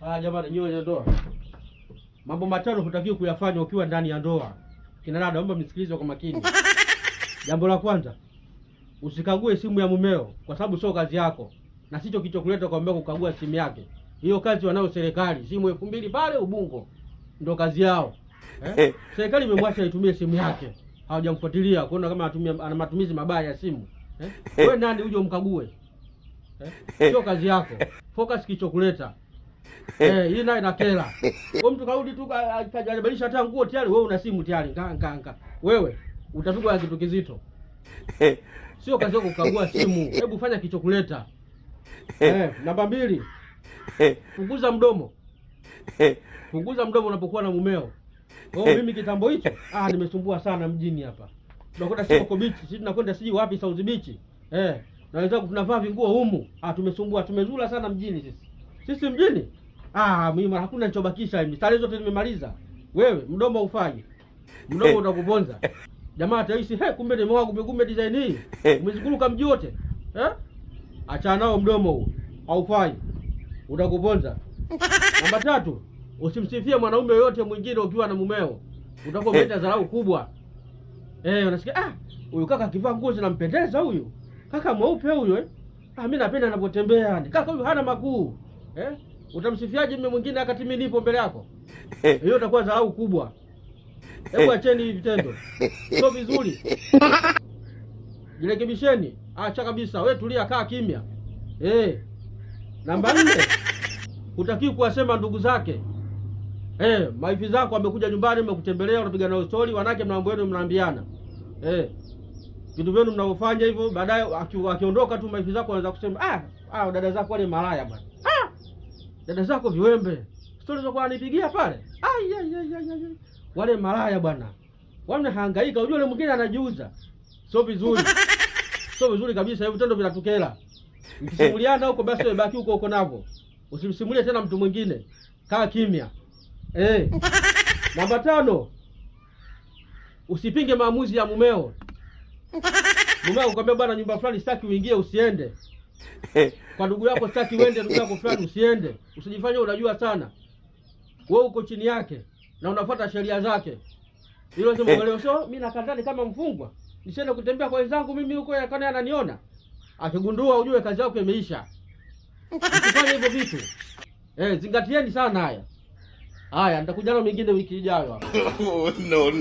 Jamani, nyinyi wenye ndoa, mambo matano hutakiwi kuyafanya ukiwa ndani ya ndoa. Kina dada, naomba msikilize kwa makini. Jambo la kwanza, usikague simu ya mumeo kwa sababu sio kazi yako, na sicho kilichokuleta kwa mumeo kukagua simu yake. Hiyo kazi wanayo serikali, simu 2000 pale Ubungo ndio kazi yao. Serikali imemwacha itumie simu yake, hawajamfuatilia kuona kama ana matumizi mabaya ya simu. Wewe nani uje umkague? Sio kazi yako. Focus kilichokuleta. Hii nayo inakera. Kwa mtu karudi tu akajibadilisha hata nguo tayari wewe una simu tayari. Nka. Wewe utapigwa kitu kizito. Sio kazi yako kukagua simu. Hebu fanya kilichokuleta. Namba 2. Punguza mdomo. Punguza mdomo unapokuwa na mumeo. Mimi kitambo hicho nimesumbua sana mjini hapa. Tunakwenda Soko Beach, sisi tunakwenda siji wapi South Beach. Na wenzangu tunavaa vinguo humu. Tumesumbua, tumezula sana mjini sisi. Sisi mjini? Mimi hakuna nichobakisha hivi. Starehe zote nimemaliza. Wewe mdomo ufanye. Mdomo utakuponza. Jamaa ataishi, kumbe nimeoa kumbe design hii. Umezikuruka mji wote. Acha nao mdomo huo. Haufai. Utakuponza. Namba 3, usimsifie mwanaume yote mwingine ukiwa na mumeo. Utakuwa umeleta dharau kubwa. Unasikia huyu kaka akivaa nguo zinampendeza huyu. Kaka mweupe huyu mimi napenda anapotembea yani. Kaka huyu hana makuu. Utamsifiaje mume mwingine wakati mimi nipo mbele yako? Hiyo itakuwa dharau kubwa. Hebu acheni hivi vitendo. Sio vizuri. Jirekebisheni. Acha kabisa. Wewe tulia, kaa kimya. Namba 4. Hutakiwi kuwasema ndugu zake. Maifi zako amekuja nyumbani mmekutembelea, unapiga nao story, wanake mambo yenu mnaambiana. Vitu vyenu mnaofanya hivyo, baadaye akiondoka tu maifi zako wanaanza kusema dada zako wale malaya bwana. Dada zako viwembe. Stories zako anipigia pale. Wale malaya bwana. Wanahangaika, unajua yule mwingine anajiuza. Sio vizuri. Sio vizuri kabisa, hivyo vitendo vinatukera. Mkisimuliana huko basi wewe baki huko navyo. Usimsimulie tena mtu mwingine. Kaa kimya. Namba 5. Usipinge maamuzi ya mumeo. Mumeo ukwambia bwana nyumba fulani sitaki uingie usiende. Kwa ndugu yako sitaki uende, ndugu yako fulani usiende. Usijifanye unajua sana. Wewe uko chini yake na unafuata sheria zake. Hilo sema leo sio mimi nakandani kama mfungwa. Nisiende kutembea kwa wenzangu mimi huko yakani ananiona. Akigundua ujue kazi yako imeisha. Usifanye hivyo vitu. Zingatieni sana haya. Haya, nitakuja na mingine wiki ijayo hapa. No.